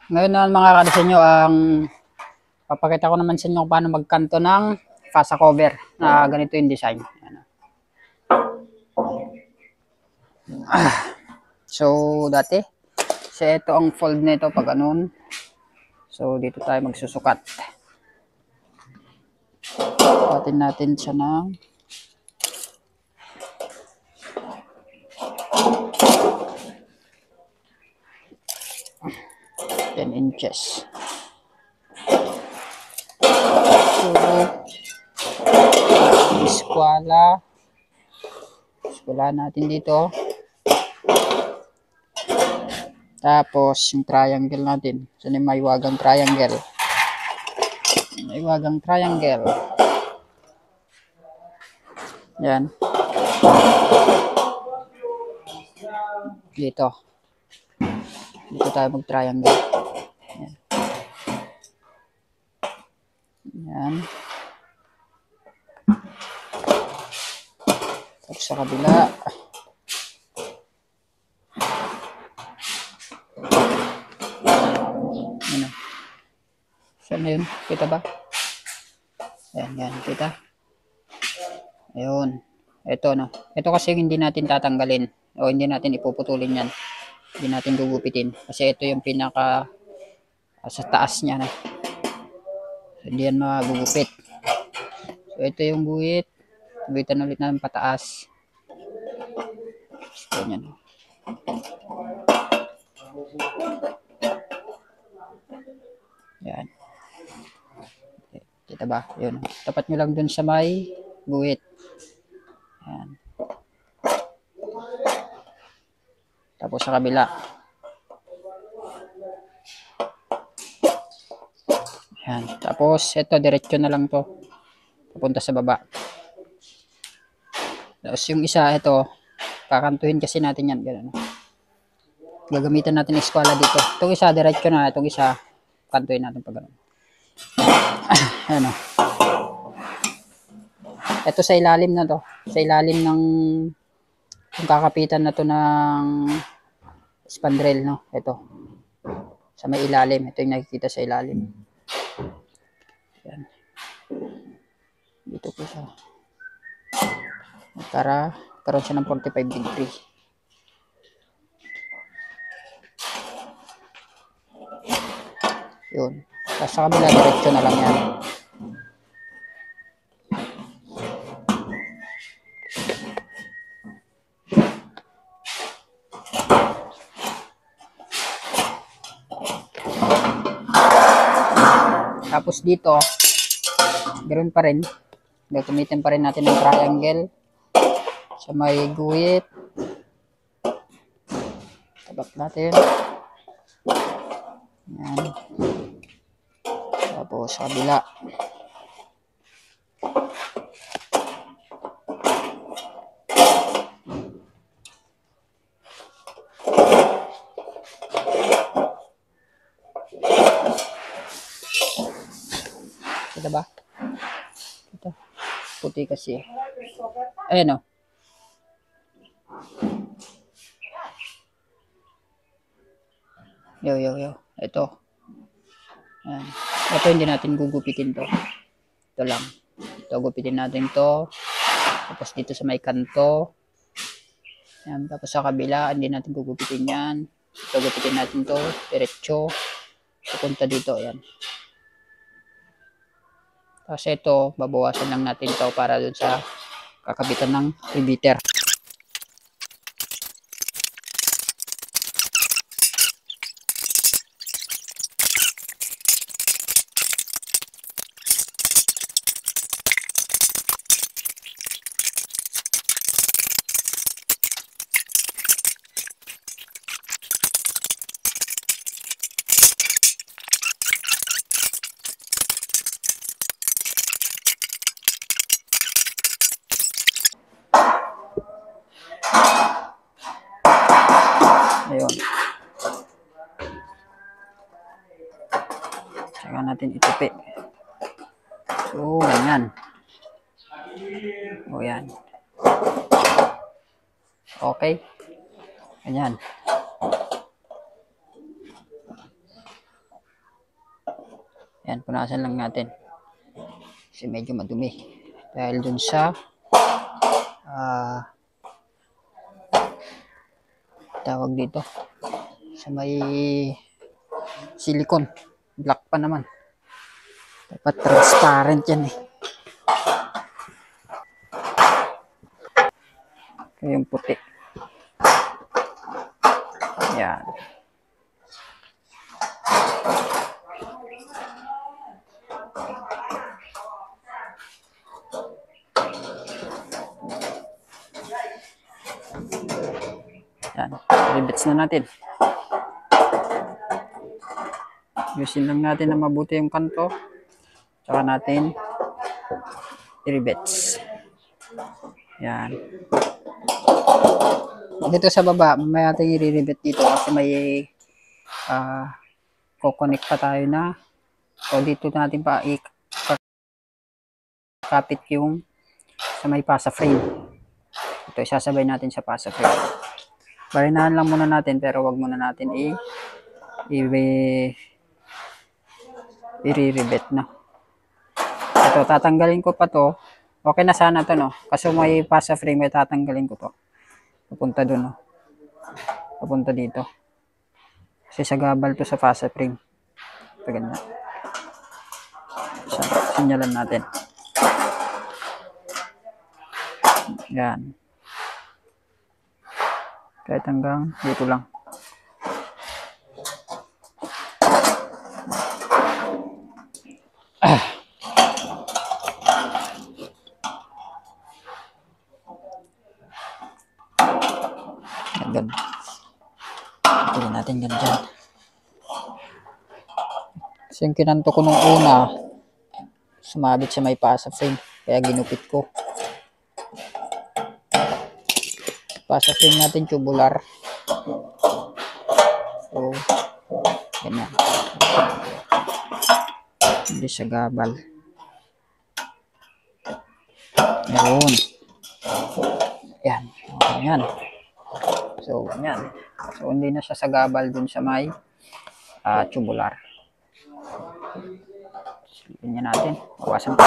Ngayon naman mga kadisenyo, ang papakita ko naman sa inyo kung paano magkanto ng FASA cover na ganito yung design. So, dati, ito ang fold nito pag anon. So, dito tayo magsusukat. Sukatin natin siya ng 10 inches. So, eskwala natin dito. Tapos, yung triangle natin. So, yung maiwagang triangle. Maiwagang triangle. Yan. Dito. Dito tayo mag-triangle. Yan. Yan. Tapos sa kabila. Ano? Saan na yun? Kita ba? Yan. Kita? Ayun. Ito, no? Ito kasi hindi natin tatanggalin. O hindi natin ipuputulin yan. Hindi natin gugupitin. Kasi ito yung pinaka sa taas niya, no? So, hindi yan magugupit. So, ito yung guhit. Guhitan ulit natin pataas. Ganyan. Yan. Kita ba? Yun. Tapat nyo lang dun sa may guhit. Yan. Tapos sa kabila. Yan. Tapos ito, diretso na lang to. Papunta sa baba. Tapos yung isa, ito, kakantuhin kasi natin yan. Ganun. Gagamitan natin eskwala dito. Itong isa, diretso na. Itong isa, kantuhin natin pag ganun. Ano. Ito sa ilalim na to. Sa ilalim ng yung kakapitan na to ng spandrel, no? Ito. Sa may ilalim. Ito yung nakikita sa ilalim. Yan. Dito po siya. Para karoon siya ng 45 degree. Yun. Tapos sa kabila, diretso na lang yan. Tapos dito, ganoon pa rin. Gagamitin pa rin natin ng triangle sa may guhit. Tabak natin. Yan. Tapos sa kabila. Kita ba? Ito. Puti kasi. Ayan o. Yo. Ito. Ayan. Ito hindi natin gugupitin to. Ito lang. Ito gupitin natin to. Tapos dito sa may kanto. Ayan. Tapos sa kabila, hindi natin gugupitin yan. Ito gupitin natin to. Diretso. Pupunta dito. Ayan. Tapos ito, babawasan lang natin to para dun sa kakabitan ng repeater. Ayun. Saka natin itupi. So, ganyan. O, yan. Okay. Ganyan. Yan, punasan lang natin. Kasi medyo madumi. Dahil dun sa tawag dito sa may silicone. Black pa naman. Dapat transparent yan eh. Ito yung puti. Yan. Yan. Rivets na natin. Ayusin lang natin na mabuti yung kanto. Tsaka natin i-rivets. Yan. Dito sa baba, may natin i-rivet dito kasi may kukonek pa tayo na. So dito natin pa ikakapit yung sa may pasa frame. Ito isasabay natin sa pasa frame. Barinahan lang muna natin pero wag muna natin i-rivet na. Ito tatanggalin ko pa to. Okay na sana to no. Kasi may pasa frame ay tatanggalin ko to. Papunta doon no. Papunta dito. Kasi sagabal to sa pasa frame. Ito ganyan. Sinyalan natin. Yan. Kahit hanggang dito lang. Ganun. Pili natin ganyan. Kasi yung kinanto ko nung una, sumabit sa may pasa frame. Kaya ginupit ko. Pasa frame natin tubular. So, ganyan. Hindi siya gabal. Yun. Yan. Yan. So, yan. So, hindi na siya sagabal dun sa may tubular. Silipin niya natin. Bawasan pa.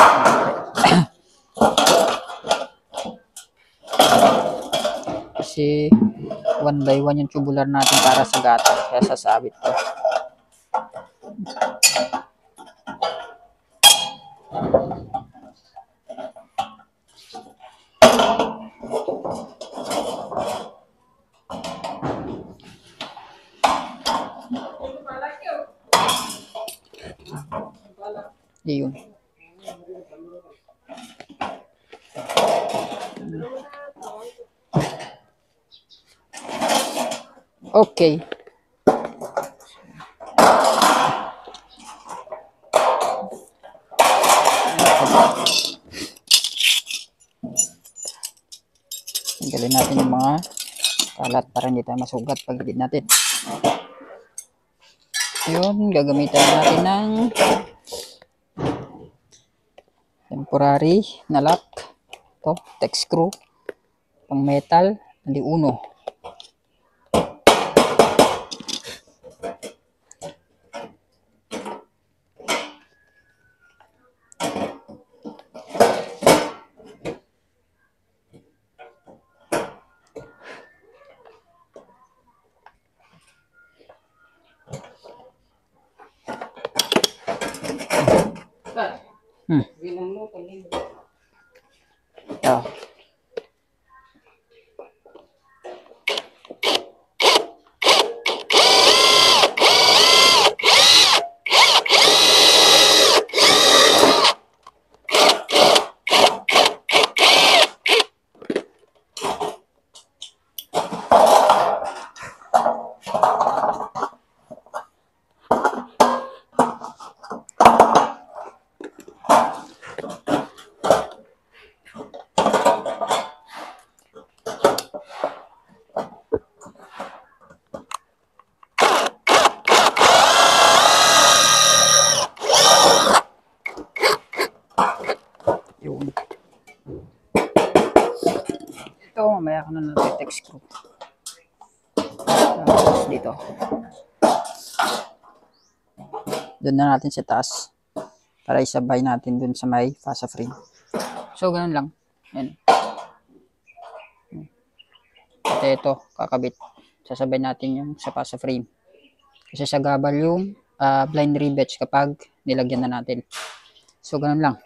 Kasi 1 by 1 yung tubular natin para sa gatas. Kaya sasabit to. Yun. Okay. Tanggalin natin yung mga kalat para hindi tayo masugat pag gilid natin. Yun, gagamitan natin ng temporary na lock. Ito, tech screw. Pang metal, hindi uno. Ito. Yun. Ito, mamaya ko na natin tech screw. Tapos dito. Doon na natin sa taas. para isabay natin dun sa may fasa frame. So, ganun lang. Yan. At ito, kakabit. Sasabay natin yung sa fasa frame. Kasi sa gabal yung blind rivets kapag nilagyan na natin. So, ganun lang.